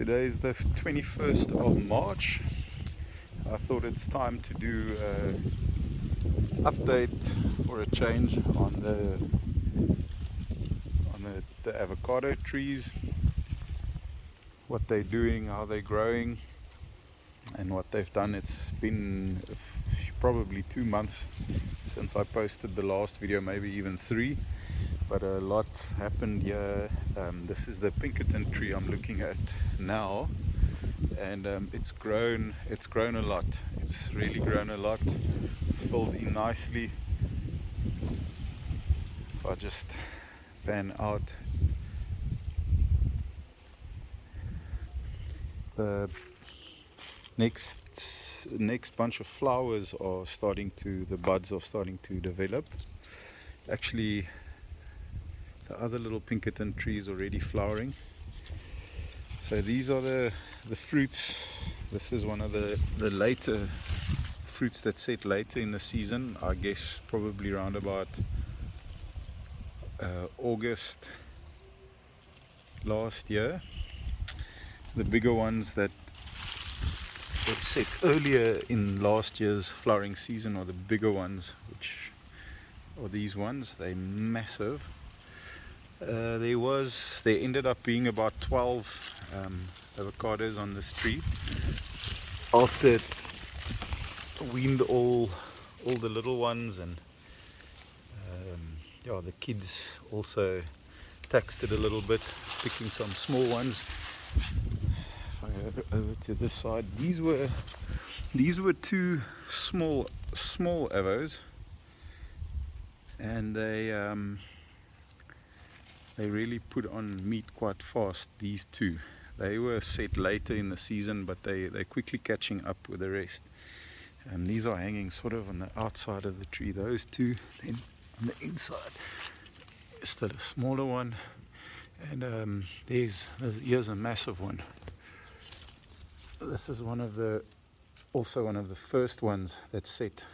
Today is the 21st of March. I thought it's time to do an update for a change on the avocado trees, what they're doing, how they're growing, and what they've done. It's been probably 2 months since I posted the last video, maybe even 3, but a lot's happened here. This is the Pinkerton tree I'm looking at now, and it's grown a lot. It's really grown a lot, filled in nicely. If I just pan out, the next bunch of flowers are the buds are starting to develop. Actually, the other little Pinkerton tree is already flowering. So these are the fruits. This is one of the later fruits that set later in the season. I guess probably around about August last year. The bigger ones that set earlier in last year's flowering season are the bigger ones, which are these ones. They're massive. There ended up being about 12 avocados on this tree after it weaned all the little ones, and the kids also taxed it a little bit, picking some small ones. If I go over to this side, these were 2 small avos, and they really put on meat quite fast. These 2, they were set later in the season, but they're quickly catching up with the rest. And these are hanging sort of on the outside of the tree. Those 2, then on the inside, still a smaller one. And here's a massive one. This is also one of the first ones that set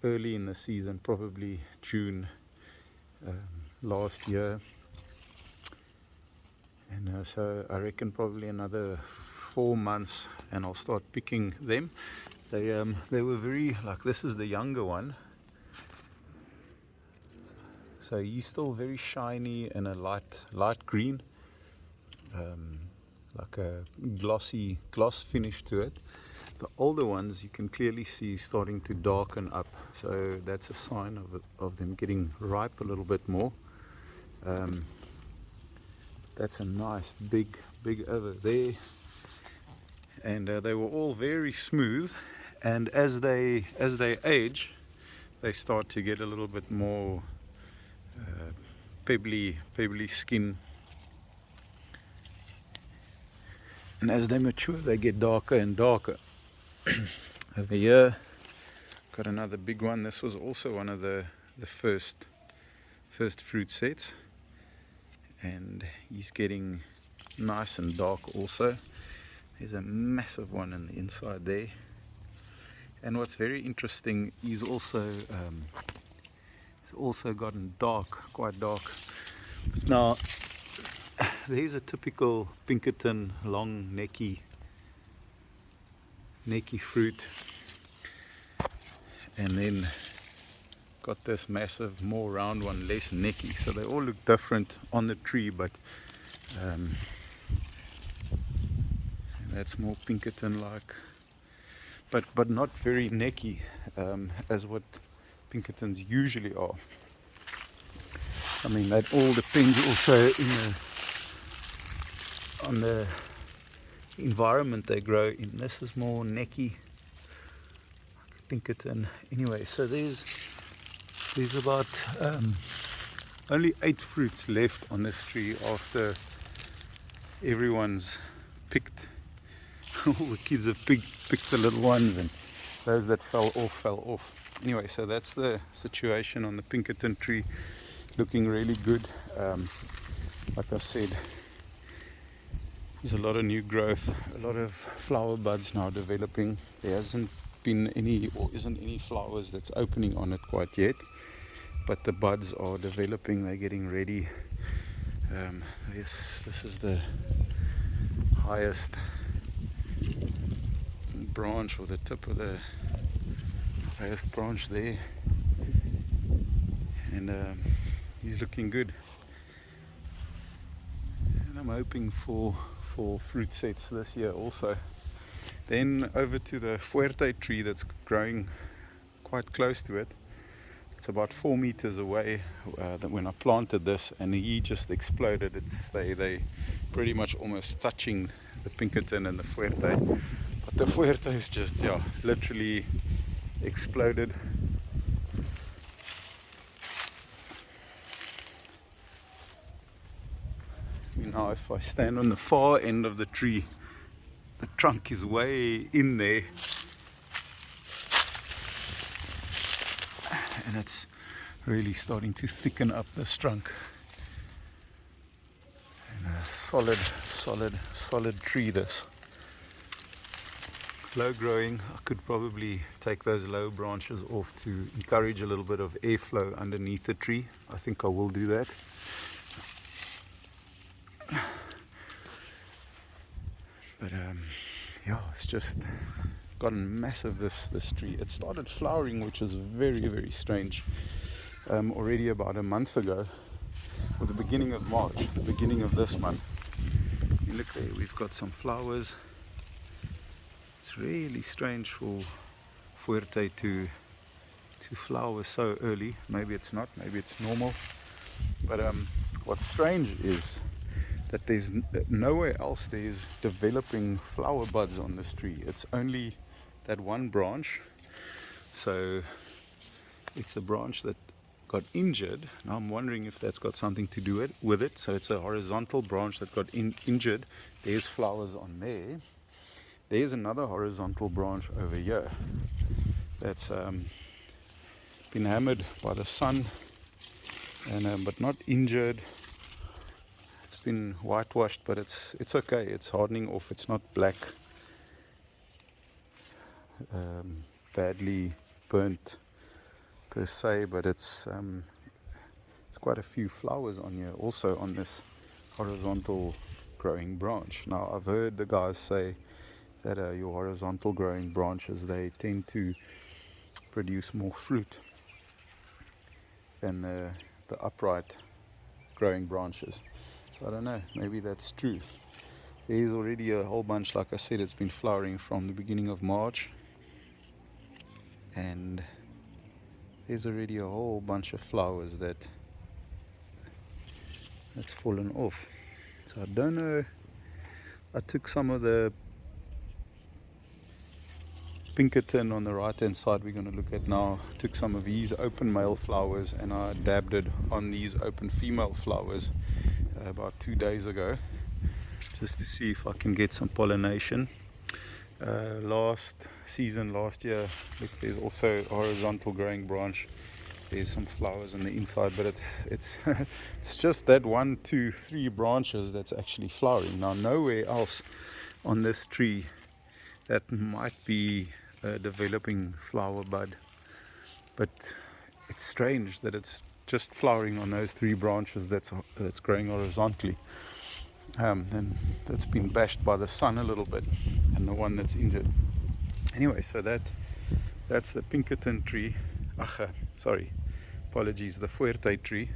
early in the season, probably June last year. And so I reckon probably another 4 months and I'll start picking them. They were very, like, this is the younger one, so he's still very shiny and a light green, like a gloss finish to it. The older ones you can clearly see starting to darken up, so that's a sign of them getting ripe a little bit more. That's a nice big over there, and they were all very smooth. And as they age, they start to get a little bit more pebbly skin, and as they mature, they get darker and darker. Over here, got another big one. This was also one of the first fruit sets, and he's getting nice and dark also. There's a massive one on the inside there. And what's very interesting, he's also gotten dark, quite dark. Now, there's a typical Pinkerton long necky fruit, and then got this massive, more round one, less necky. So they all look different on the tree, but that's more Pinkerton like, but not very necky as what Pinkertons usually are. I mean, that all depends also on the environment they grow in. This is more necky, like Pinkerton. Anyway, so there's about only 8 fruits left on this tree after everyone's picked. All the kids have picked the little ones, and those that fell off. Anyway, so that's the situation on the Pinkerton tree. Looking really good. Like I said, there's a lot of new growth, a lot of flower buds now developing. There hasn't been any, or isn't any, flowers that's opening on it quite yet, but the buds are developing. They're getting ready. This is the highest branch, or the tip of the highest branch there, and he's looking good. And I'm hoping for fruit sets this year also. Then over to the Fuerte tree that's growing quite close to it. It's about 4 meters away when I planted this, and he just exploded. They pretty much almost touching the Pinkerton and the Fuerte, but the Fuerte is just literally exploded. Now if I stand on the far end of the tree, the trunk is way in there, and it's really starting to thicken up this trunk. And a solid tree this. Low growing. I could probably take those low branches off to encourage a little bit of airflow underneath the tree. I think I will do that. But it's just gotten massive, this tree. It started flowering, which is very strange, already about a month ago, or the beginning of March, the beginning of this month. You look there, we've got some flowers. It's really strange for Fuerte to flower so early. Maybe it's not, maybe it's normal. But what's strange is that there's nowhere else there's developing flower buds on this tree. It's only that one branch. So it's a branch that got injured. Now I'm wondering if that's got something to do with it. So it's a horizontal branch that got injured. There's flowers on there. There's another horizontal branch over here that's been hammered by the sun, and but not injured. It's been whitewashed, but it's okay. It's hardening off. It's not black, badly burnt per se, but it's quite a few flowers on here also on this horizontal growing branch. Now I've heard the guys say that your horizontal growing branches, they tend to produce more fruit than the upright growing branches. So I don't know, maybe that's true. There's already a whole bunch, like I said, it's been flowering from the beginning of March, and there's already a whole bunch of flowers that's fallen off. So I don't know, I took some of the Pinkerton on the right hand side we're going to look at now. Took some of these open male flowers and I dabbed it on these open female flowers about 2 days ago, just to see if I can get some pollination. Last year, look, there's also a horizontal growing branch. There's some flowers on the inside, but it's it's just that 1, 2, 3 branches that's actually flowering. Now nowhere else on this tree that might be a developing flower bud, but it's strange that it's just flowering on those 3 branches that's growing horizontally, and that's been bashed by the sun a little bit, and the one that's injured. Anyway, so that's the Pinkerton tree. Apologies, the Fuerte tree.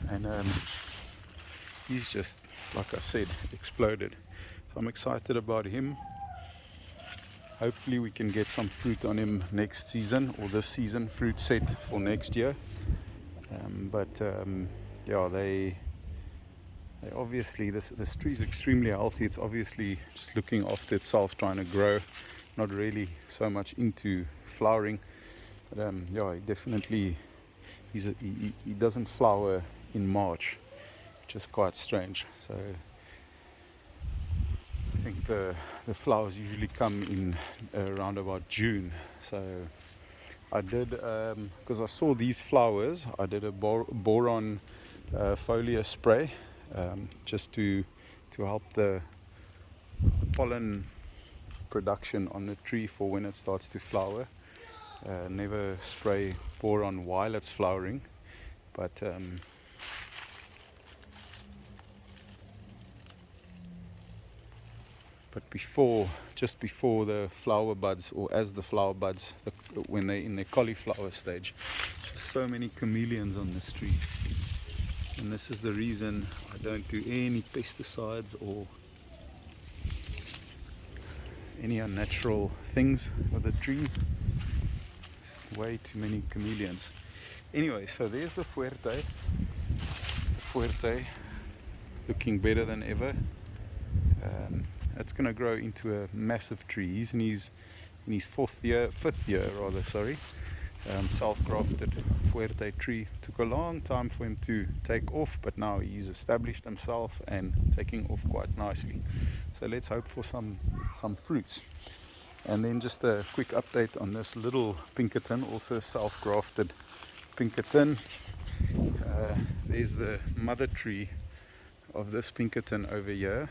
And he's just, like I said, exploded. So I'm excited about him. Hopefully we can get some fruit on him next season, or this season, fruit set for next year. They obviously, this tree is extremely healthy. It's obviously just looking after itself, trying to grow, not really so much into flowering. But he definitely, he doesn't flower in March, which is quite strange. So I think the flowers usually come in around about June. So I did, because I saw these flowers, I did a boron foliar spray, just to help the pollen production on the tree for when it starts to flower. Never spray boron while it's flowering, but but just before the flower buds, or as the flower buds, when they're in their cauliflower stage. Just so many chameleons on this tree, and this is the reason I don't do any pesticides or any unnatural things with the trees. Way too many chameleons. Anyway, so there's the Fuerte. Fuerte looking better than ever. It's going to grow into a massive tree. He's in his fifth year, sorry. Self-grafted Fuerte tree. Took a long time for him to take off, but now he's established himself and taking off quite nicely. So let's hope for some fruits. And then just a quick update on this little Pinkerton, also self-grafted Pinkerton. There's the mother tree of this Pinkerton over here.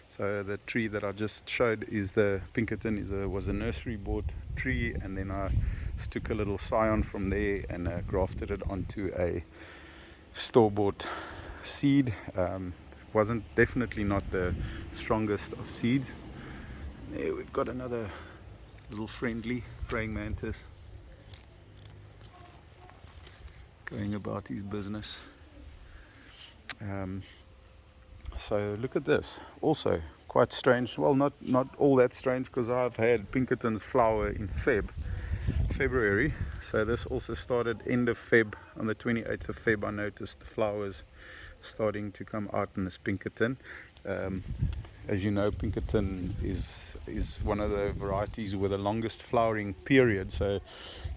So the tree that I just showed is the Pinkerton, was a nursery bought tree, and then I took a little scion from there and grafted it onto a store-bought seed. Wasn't definitely not the strongest of seeds. There we've got another little friendly praying mantis going about his business. So look at this, also quite strange. Well, not all that strange, because I've had Pinkertons flower in February. So this also started end of Feb. On the 28th of Feb I noticed the flowers starting to come out in this Pinkerton. As you know, Pinkerton is one of the varieties with the longest flowering period, so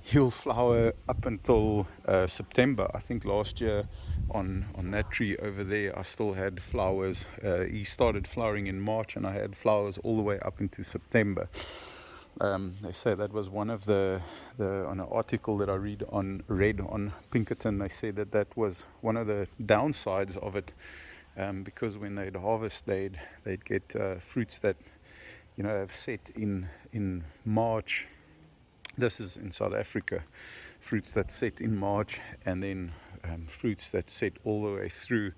he'll flower up until September. I think last year on that tree over there I still had flowers. He started flowering in March and I had flowers all the way up into September. They say that was one of the on an article that I read on Pinkerton, they said that was one of the downsides of it. Because when they'd harvest, they'd get fruits that have set in March. This is in South Africa, fruits that set in March, and then fruits that set all the way through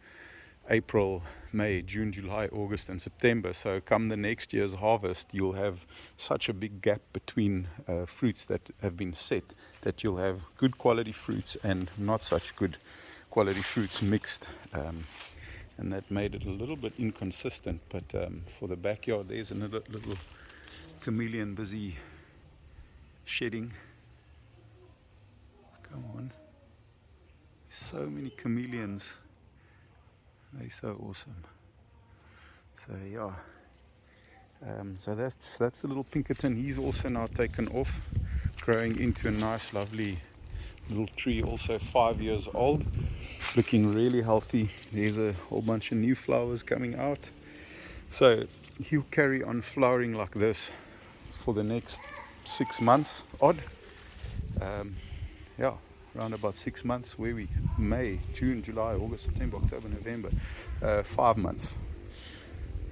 April, May, June, July, August, and September. So come the next year's harvest, you'll have such a big gap between fruits that have been set that you'll have good quality fruits and not such good quality fruits mixed. And that made it a little bit inconsistent, but for the backyard there's another little chameleon busy shedding. Come on, so many chameleons, they're so awesome. So yeah, so that's the little Pinkerton. He's also now taken off, growing into a nice lovely little tree, also 5 years old, looking really healthy. There's a whole bunch of new flowers coming out, so he'll carry on flowering like this for the next 6 months odd. Yeah, around about 6 months. May, June, July, August, September, October, November, 5 months.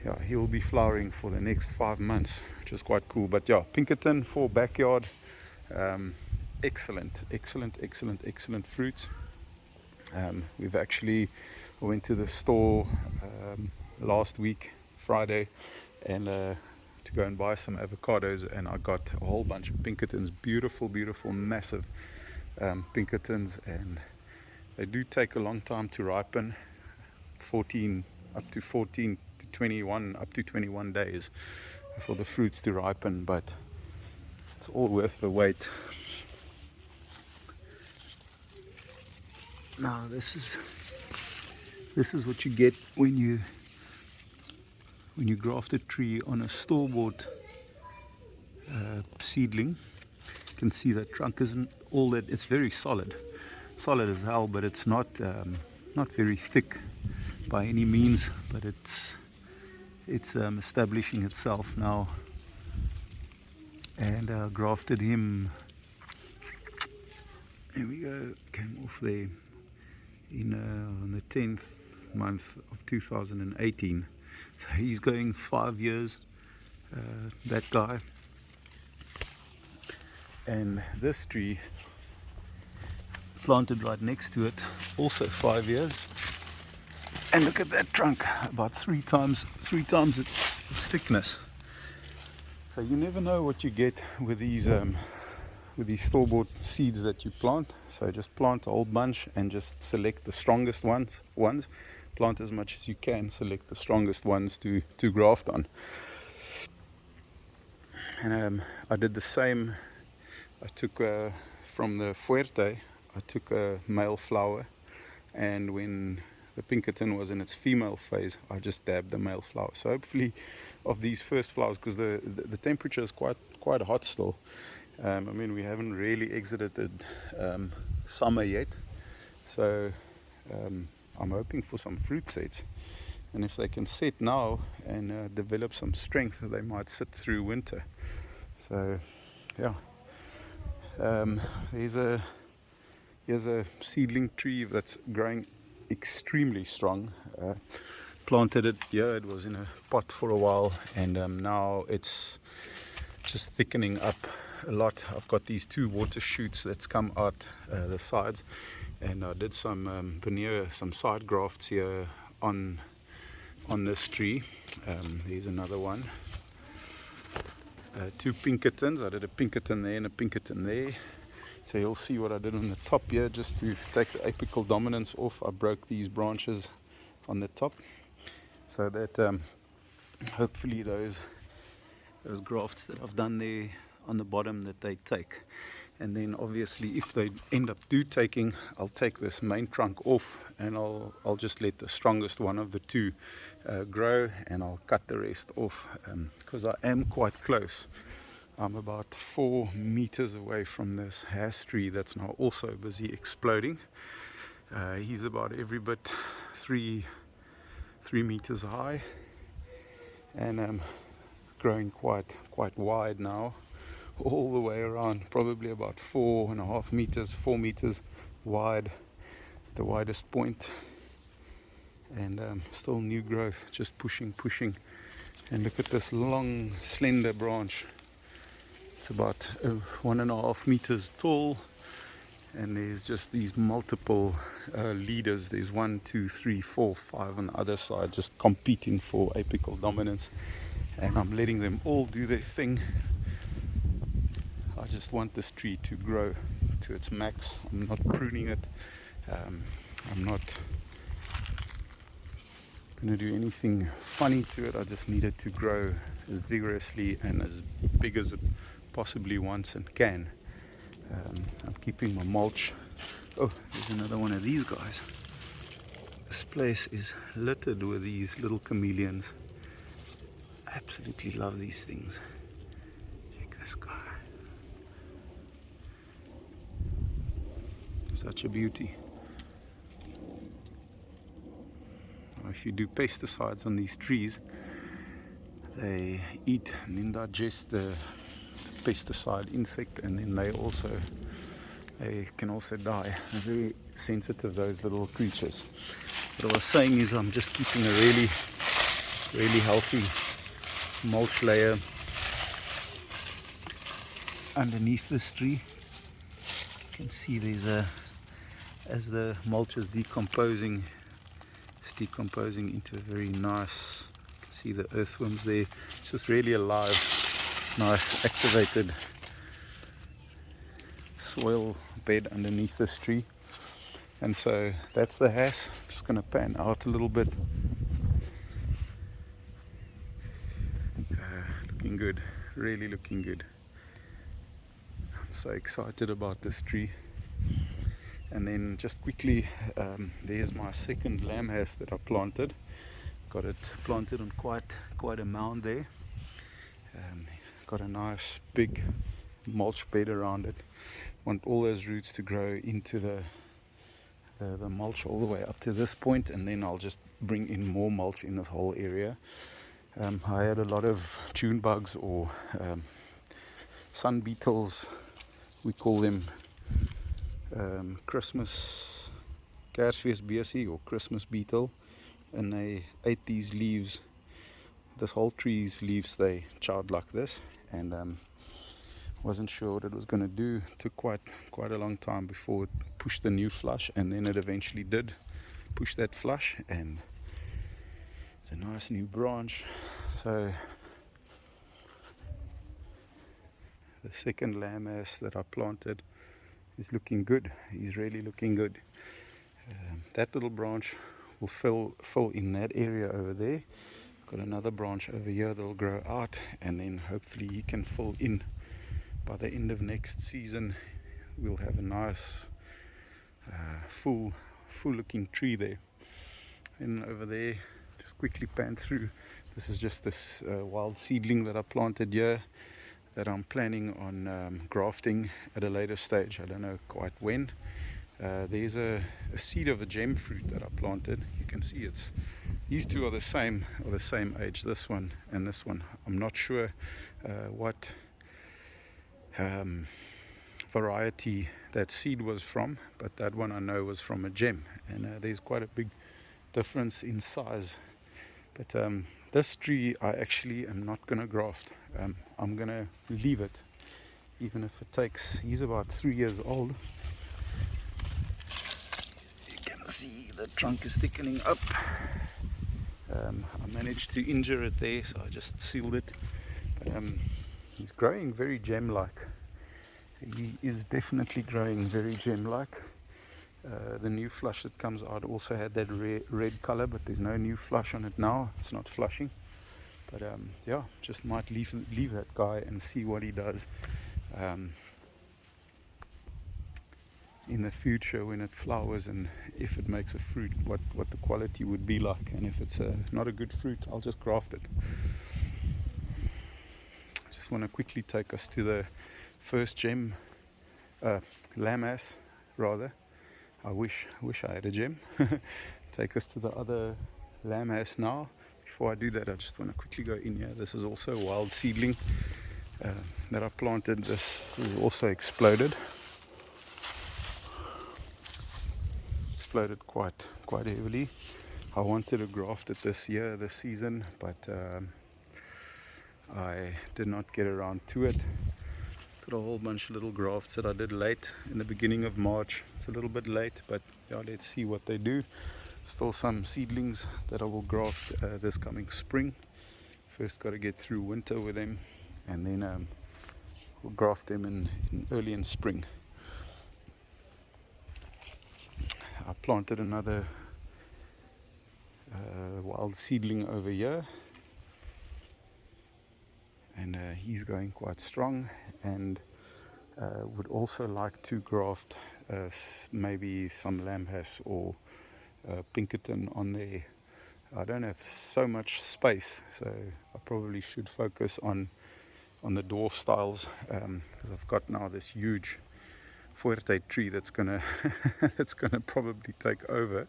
Yeah, he'll be flowering for the next 5 months, which is quite cool. But yeah, Pinkerton for backyard, excellent fruits. We've actually went to the store last week Friday and to go and buy some avocados, and I got a whole bunch of Pinkertons, beautiful massive Pinkertons, and they do take a long time to ripen, 14 to 21 up to 21 days for the fruits to ripen, but it's all worth the wait. Now this is what you get when you graft a tree on a store-bought seedling. You can see that trunk isn't all that, it's very solid as hell, but it's not very thick by any means, but it's establishing itself now. And grafted him, there we go, came off there on the 10th month of 2018. So he's going 5 years, that guy. And this tree planted right next to it, also 5 years. And look at that trunk, about three times its thickness. So you never know what you get with these store-bought seeds that you plant. So just plant a whole bunch and just select the strongest ones. Plant as much as you can, select the strongest ones to graft on. And I did the same. I took from the Fuerte, I took a male flower, and when the Pinkerton was in its female phase, I just dabbed the male flower. So hopefully of these first flowers, because the temperature is quite hot still. I mean, we haven't really exited summer yet, so I'm hoping for some fruit sets. And if they can set now and develop some strength, they might sit through winter. So yeah, here's a seedling tree that's growing extremely strong. Planted it here, it was in a pot for a while, and now it's just thickening up a lot. I've got these 2 water shoots that's come out the sides, and I did some veneer, some side grafts here on this tree. Here's another one. 2 Pinkertons. I did a Pinkerton there and a Pinkerton there. So you'll see what I did on the top here, just to take the apical dominance off. I broke these branches on the top, so that hopefully those grafts that I've done there on the bottom, that they take. And then obviously if they end up taking, I'll take this main trunk off, and I'll just let the strongest one of the 2 grow, and I'll cut the rest off, because I am quite close. I'm about 4 meters away from this hass tree that's now also busy exploding. He's about every bit 3 meters high, and growing quite wide now, all the way around, probably about 4.5 meters, 4 meters wide, the widest point. And still new growth, just pushing. And look at this long, slender branch. It's about 1.5 meters tall, and there's just these multiple leaders. There's 1, 2, 3, 4, 5 on the other side, just competing for apical dominance, and I'm letting them all do their thing. I just want this tree to grow to its max. I'm not pruning it. I'm not going to do anything funny to it. I just need it to grow as vigorously and as big as it possibly wants and can. I'm keeping my mulch. Oh, there's another one of these guys. This place is littered with these little chameleons. I absolutely love these things. Check this guy. Such a beauty. Now, if you do pesticides on these trees, they eat and then digest the pesticide insect, and then they can also die. They're very sensitive, those little creatures. What I was saying is I'm just keeping a really healthy mulch layer underneath this tree. You can see there's as the mulch is decomposing, it's decomposing into a very nice, you can see the earthworms there. It's just really alive, nice activated soil bed underneath this tree. And so that's the hass. I'm just going to pan out a little bit. Looking good, really looking good. I'm so excited about this tree. And then just quickly, there's my second lamb hass that I planted. Got it planted on quite a mound there. Got a nice big mulch bed around it. Want all those roots to grow into the mulch all the way up to this point, and then I'll just bring in more mulch in this whole area. I had a lot of June bugs, or sun beetles, we call them Christmas Kersfeestbesie or Christmas beetle, and they ate these leaves, this whole tree's leaves. They chowed like this, and wasn't sure what it was going to do. It took quite a long time before it pushed the new flush, and then it eventually did push that flush, and it's a nice new branch. So the second lamb ass that I planted is looking good. He's really looking good. That little branch will fill in that area over there. Got another branch over here that'll grow out, and then hopefully he can fill in. By the end of next season, we'll have a nice full looking tree there. And over there, just quickly pan through, this is just this wild seedling that I planted here that I'm planning on grafting at a later stage. I don't know quite when. There's a seed of a gem fruit that I planted. You can see these two are the same age, this one and this one. I'm not sure what variety that seed was from, but that one I know was from a gem, and there's quite a big difference in size. But this tree I actually am not going to graft. I'm going to leave it, even if it takes, he's about 3 years old. You can see the trunk is thickening up. I managed to injure it there, so I just sealed it. But he's growing very gem-like. He is definitely growing very gem-like. The new flush that comes out also had that red color, but there's no new flush on it now. It's not flushing. But yeah, just might leave that guy and see what he does in the future when it flowers, and if it makes a fruit, what the quality would be like. And if it's not a good fruit, I'll just graft it. I just want to quickly take us to the first gem, lamb ass rather. I wish I had a gem. Take us to the other lamb ass now. Before I do that, I just want to quickly go in here. This is also a wild seedling that I planted. This is also exploded quite heavily. I wanted to graft it this season, but I did not get around to it. Got a whole bunch of little grafts that I did late in the beginning of March. It's a little bit late, but yeah, let's see what they do. Still some seedlings that I will graft this coming spring. First got to get through winter with them, and then we'll graft them in early in spring. I planted another wild seedling over here, and he's going quite strong, and would also like to graft maybe some lambhass or Pinkerton on there. I don't have so much space, so I probably should focus on the dwarf styles, because I've got now this huge Fuerte tree that's gonna that's gonna probably take over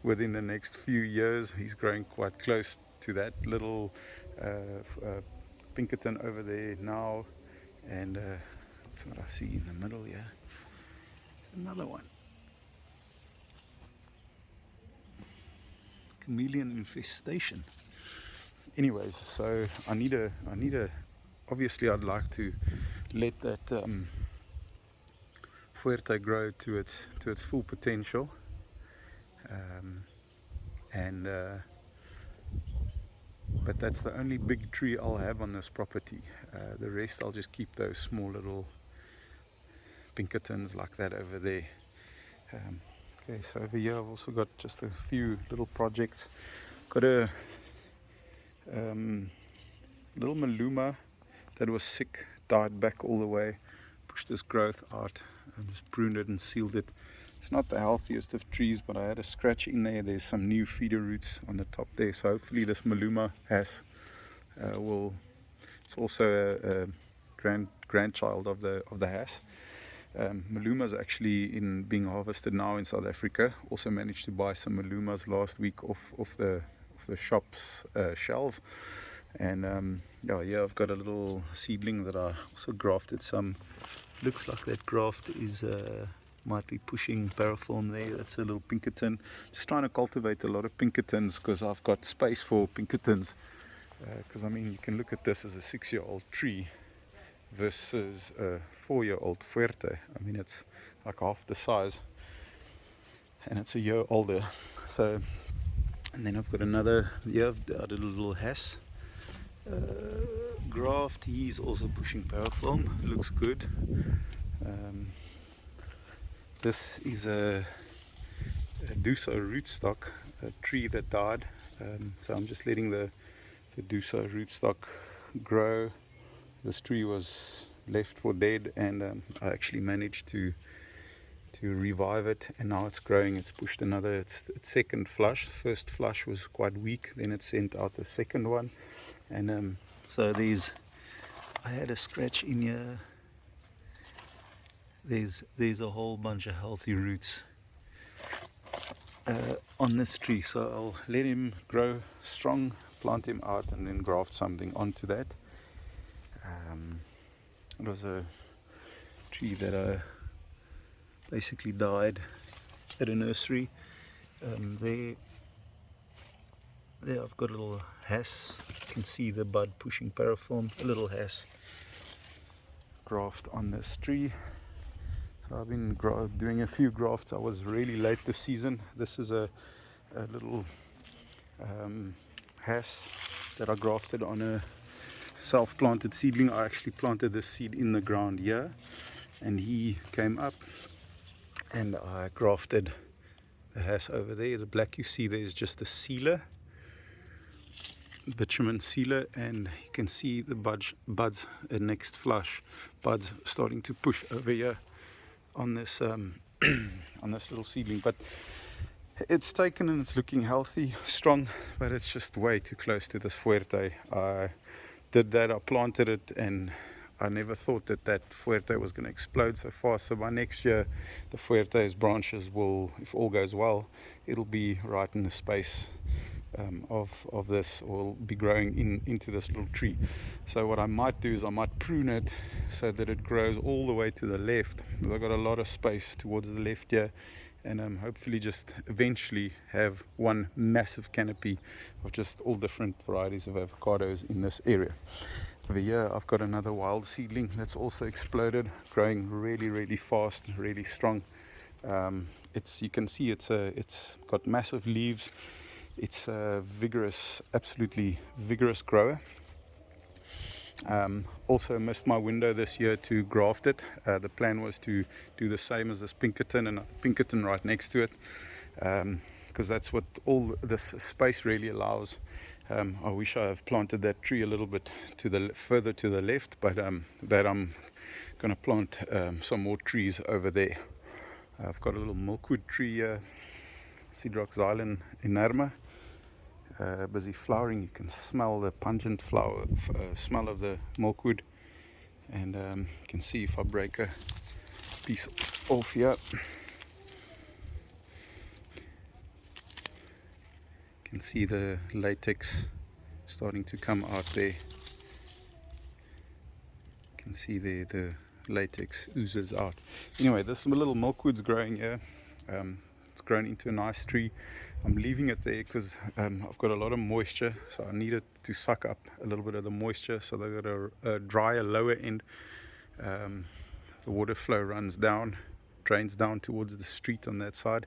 within the next few years. He's growing quite close to that little Pinkerton over there now, and that's what I see in the middle here. There's another one. Chameleon infestation. Anyways, so I need a obviously I'd like to let that Fuerte grow to its full potential, but that's the only big tree I'll have on this property. The rest I'll just keep those small little Pinkertons like that over there. Okay, so over here I've also got just a few little projects. Got a little Maluma that was sick, died back all the way. Pushed this growth out and just pruned it and sealed it. It's not the healthiest of trees, but I had a scratch in there. There's some new feeder roots on the top there, so hopefully this Maluma will. It's also a grandchild of the Hass. Maluma's actually being harvested now in South Africa. Also managed to buy some Malumas last week off the shop's shelf. And yeah, I've got a little seedling that I also grafted some. Looks like that graft is might be pushing paraform there. That's a little Pinkerton. Just trying to cultivate a lot of Pinkertons because I've got space for Pinkertons. Because I mean, you can look at this as a 6-year-old tree versus a 4-year-old Fuerte. I mean, it's like half the size, and it's a year older. So, and then I've got another. Yeah, I did a little Hass graft, he's also pushing parafilm. Looks good. This is a Duso rootstock, a tree that died. So I'm just letting the Duso rootstock grow. This tree was left for dead, and I actually managed to revive it, and now it's growing. It's pushed another, its second flush. First flush was quite weak, then it sent out the second one, and so I had a scratch in here. There's a whole bunch of healthy roots on this tree, so I'll let him grow strong, plant him out, and then graft something onto that. It was a tree that basically died at a nursery. There I've got a little has. You can see the bud pushing parafilm, a little has graft on this tree. So I've been doing a few grafts. I was really late this season. This is a little has that I grafted on a self-planted seedling. I actually planted this seed in the ground here, and he came up, and I grafted the has over there. The black you see there is just a sealer, bitumen sealer, and you can see the buds, next flush buds starting to push over here on this on this little seedling. But it's taken and it's looking healthy, strong, but it's just way too close to this fuerte. I did that, I planted it, and I never thought that fuerte was going to explode so fast. So by next year, the fuerte's branches will, if all goes well, it'll be right in the space of this, will be growing into this little tree. So what I might do is I might prune it so that it grows all the way to the left. I've got a lot of space towards the left here, and hopefully just eventually have one massive canopy of just all different varieties of avocados in this area. Over here I've got another wild seedling that's also exploded, growing really, really fast, really strong. You can see it's got massive leaves. It's a vigorous, absolutely vigorous grower. Also missed my window this year to graft it. The plan was to do the same as this Pinkerton, and a Pinkerton right next to it, because that's what all this space really allows. I wish I have planted that tree a little bit further to the left, but that I'm going to plant some more trees over there. I've got a little milkwood tree here, Cedroxylon inerma, busy flowering. You can smell the pungent smell of the milkwood, and you can see if I break a piece off here, you can see the latex starting to come out there. You can see the latex oozes out. Anyway, this little milkwood's growing here. It's grown into a nice tree. I'm leaving it there because I've got a lot of moisture, so I need it to suck up a little bit of the moisture. So they've got a drier lower end. The water flow runs down, drains down towards the street on that side.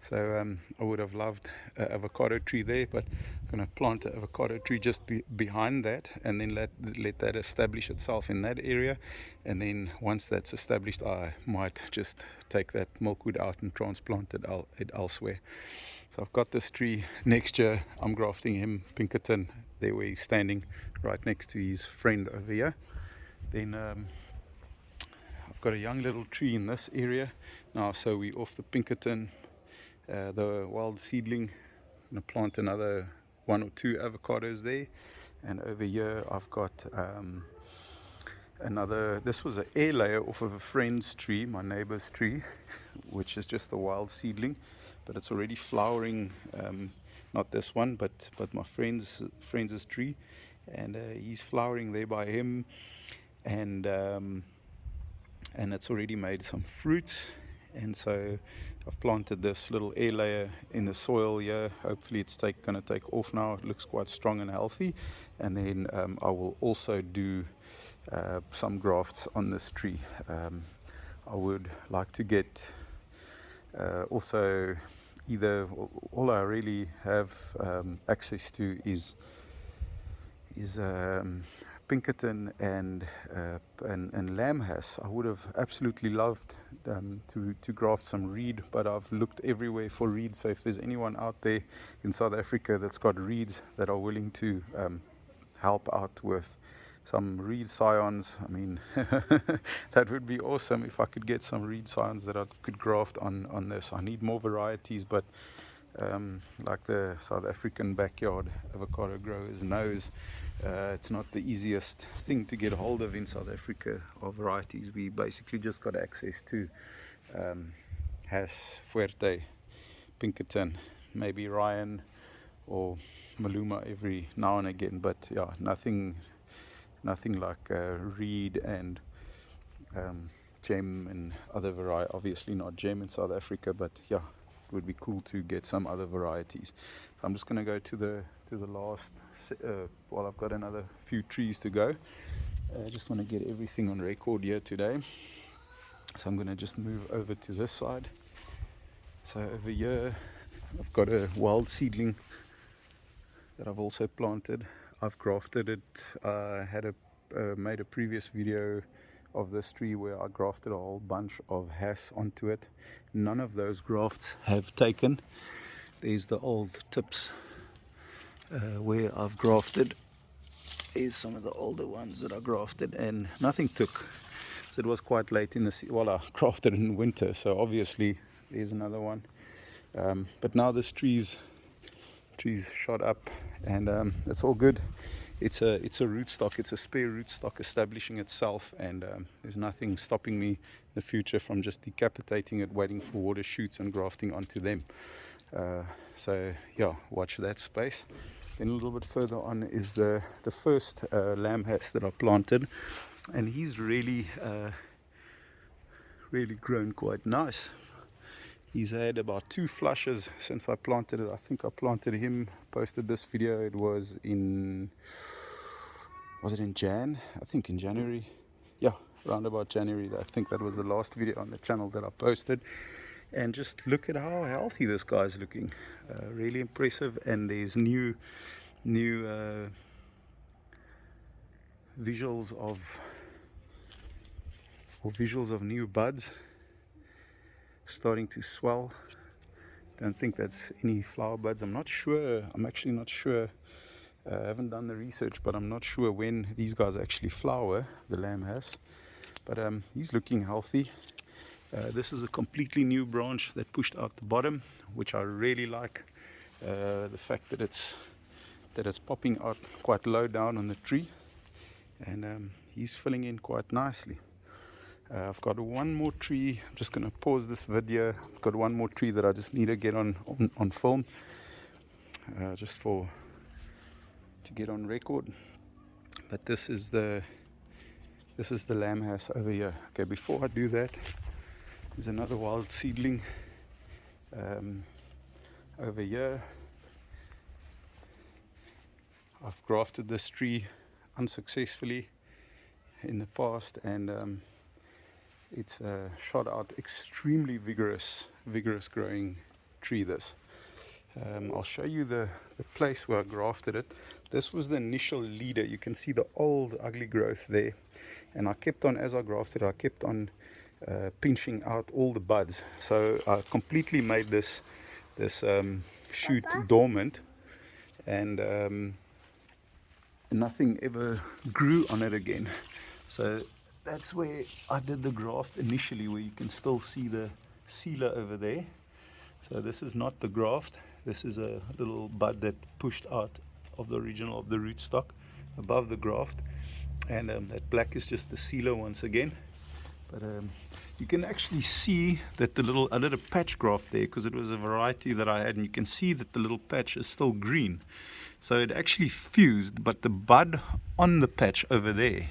So I would have loved an avocado tree there, but I'm going to plant an avocado tree just behind that, and then let that establish itself in that area. And then once that's established, I might just take that milkwood out and transplant it elsewhere. So I've got this tree. Next year I'm grafting him Pinkerton there where he's standing, right next to his friend over here. Then I've got a young little tree in this area now, so we're off the Pinkerton, the wild seedling. I'm going to plant another 1 or 2 avocados there. And over here I've got this was an air layer off of a friend's tree, my neighbor's tree, which is just a wild seedling, but it's already flowering. Not this one, but my friend's tree, and he's flowering there by him, and it's already made some fruits. And so I've planted this little air layer in the soil here. Hopefully it's going to take off now. It looks quite strong and healthy. And then I will also do some grafts on this tree. I would like to get also either, all I really have access to is Pinkerton and lamb has. I would have absolutely loved to graft some reed, but I've looked everywhere for reed. So if there's anyone out there in South Africa that's got reeds that are willing to help out with some reed scions, I mean, that would be awesome if I could get some reed scions that I could graft on this. I need more varieties, but like the South African backyard avocado growers knows, it's not the easiest thing to get hold of in South Africa of varieties. We basically just got access to Hass, Fuerte, Pinkerton, maybe Ryan or Maluma every now and again, but yeah, nothing like Reed and Gem and other variety. Obviously not Gem in South Africa, but yeah, it would be cool to get some other varieties. So I'm just going to go to the last. Well, I've got another few trees to go. I just want to get everything on record here today. So I'm going to just move over to this side. So over here, I've got a wild seedling that I've also planted. I've grafted it. I had made a previous video of this tree where I grafted a whole bunch of Hass onto it. None of those grafts have taken. There's the old tips where I've grafted. Here's some of the older ones that I grafted and nothing took. So it was quite late in the season. Well, I grafted in winter, so obviously there's another one. But now this tree's shot up and it's all good. It's a rootstock. It's a spare rootstock establishing itself, and there's nothing stopping me in the future from just decapitating it, waiting for water shoots and grafting onto them. So yeah, watch that space. Then a little bit further on is the first lamb Hass that I planted, and he's really grown quite nice. He's had about 2 flushes since I planted it. I think I planted him, posted this video, it was in Jan? I think in January. Yeah, around about January. I think that was the last video on the channel that I posted. And just look at how healthy this guy's looking. Really impressive. And there's new visuals of new buds starting to swell. Don't think that's any flower buds. I'm not sure. I'm actually not sure. I haven't done the research, but I'm not sure when these guys actually flower, the lamb Hass. But he's looking healthy. This is a completely new branch that pushed out the bottom, which I really like. The fact that it's popping out quite low down on the tree, and he's filling in quite nicely. I've got one more tree. I'm just going to pause this video. I've got one more tree that I just need to get on film, just to get on record. But this is the lamb Hass over here. Okay, before I do that, there's another wild seedling over here. I've grafted this tree unsuccessfully in the past, and it's shot out extremely vigorous growing tree. This I'll show you the place where I grafted it. This was the initial leader. You can see the old ugly growth there, and I kept on, as I grafted, I kept on pinching out all the buds. So I completely made this shoot dormant, and nothing ever grew on it again. So that's where I did the graft initially, where you can still see the sealer over there. So this is not the graft. This is a little bud that pushed out of the original of the rootstock above the graft, and that black is just the sealer once again. But you can actually see that I did a patch graft there because it was a variety that I had, and you can see that the little patch is still green. So it actually fused, but the bud on the patch over there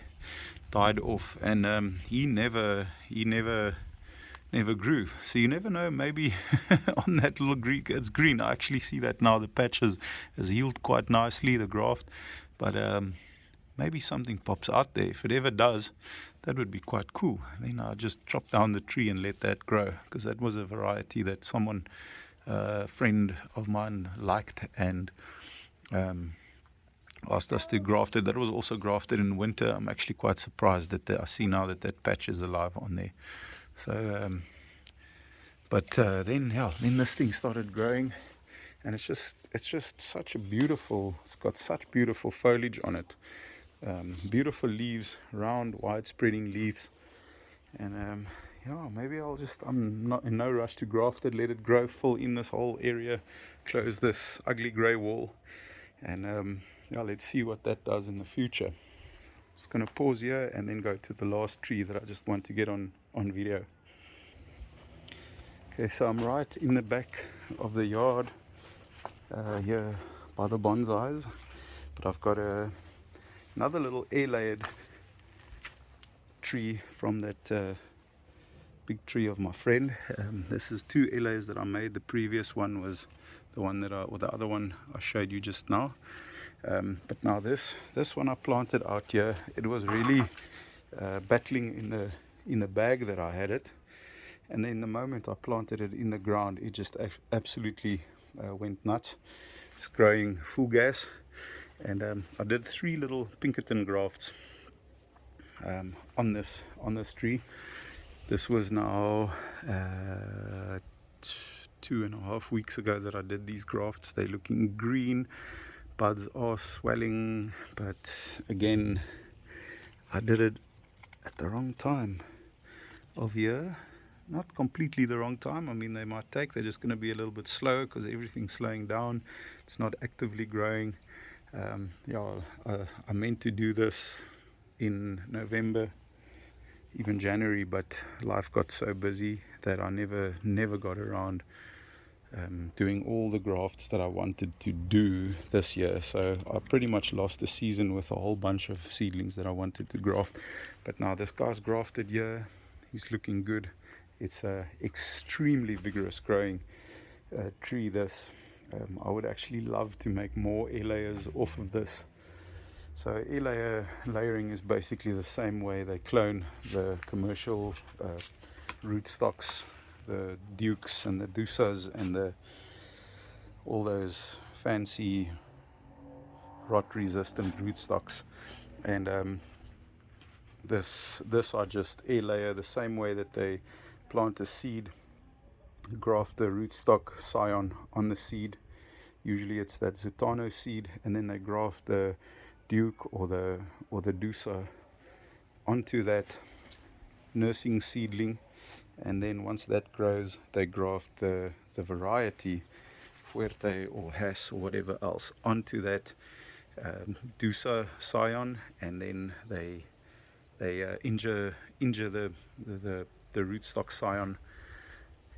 died off, and he never grew. So you never know, maybe on that little it's green. I actually see that now. The patch has healed quite nicely, the graft, but maybe something pops out there. If it ever does, that would be quite cool. Then I'll just chop down the tree and let that grow, because that was a variety that someone, a friend of mine, liked, and asked us to graft it. That was also grafted in winter. I'm actually quite surprised that I see now that that patch is alive on there. So, then this thing started growing, and it's just such a beautiful. It's got such beautiful foliage on it, beautiful leaves, round, wide-spreading leaves, and maybe I'm not in no rush to graft it. Let it grow, fill in this whole area, close this ugly grey wall, and let's see what that does in the future. Just going to pause here and then go to the last tree that I just want to get on video. Okay, so I'm right in the back of the yard here by the bonsais, but I've got another little air-layered tree from that big tree of my friend. This is 2 air layers that I made. The previous one was the one the other one I showed you just now. But now this one I planted out here. It was really battling in the bag that I had it, and then the moment I planted it in the ground, it just absolutely went nuts. It's growing full gas, and I did 3 little Pinkerton grafts on this tree. This was now 2.5 weeks ago that I did these grafts. They're looking green, buds are swelling, but again, I did it at the wrong time of year. Not completely the wrong time. I mean, they're just going to be a little bit slow because everything's slowing down. It's not actively growing. I meant to do this in November, even January, but life got so busy that I never got around doing all the grafts that I wanted to do this year. So I pretty much lost the season with a whole bunch of seedlings that I wanted to graft. But now this guy's grafted here. He's looking good. It's a extremely vigorous growing tree. This I would actually love to make more air layers off of this. So air layering is basically the same way they clone the commercial rootstocks, the Dukes and the Dusas and all those fancy rot-resistant rootstocks. And this are just air layer, the same way that they plant a seed, graft the rootstock scion on the seed. Usually it's that Zutano seed, and then they graft the Duke or the Dusa onto that nursing seedling, and then once that grows, they graft the variety Fuerte or Hass or whatever else onto that Dusa scion, and then they injure the rootstock scion,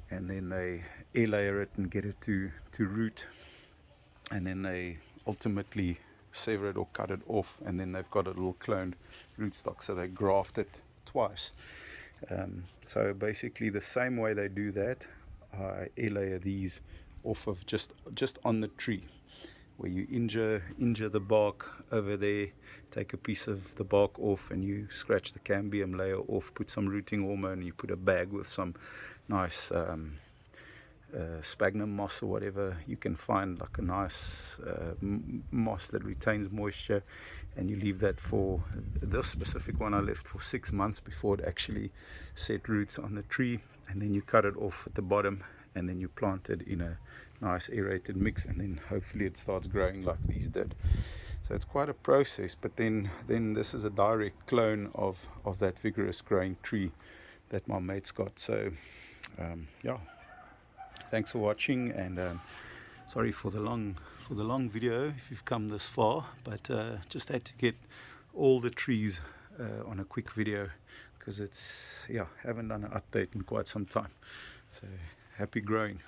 and then they air layer it and get it to root, and then they ultimately sever it or cut it off, and then they've got a little cloned rootstock, so they graft it twice. So basically the same way they do that, I air layer these off of just on the tree, where you injure the bark over there, take a piece of the bark off, and you scratch the cambium layer off, put some rooting hormone, you put a bag with some nice sphagnum moss or whatever you can find, like a nice moss that retains moisture, and you leave that for, this specific one I left for 6 months before it actually set roots on the tree, and then you cut it off at the bottom, and then you plant it in a nice aerated mix, and then hopefully it starts growing like these did. So it's quite a process, but then this is a direct clone of that vigorous growing tree that my mate's got. So thanks for watching, and sorry for the long video if you've come this far, but just had to get all the trees on a quick video, because it's haven't done an update in quite some time. So happy growing.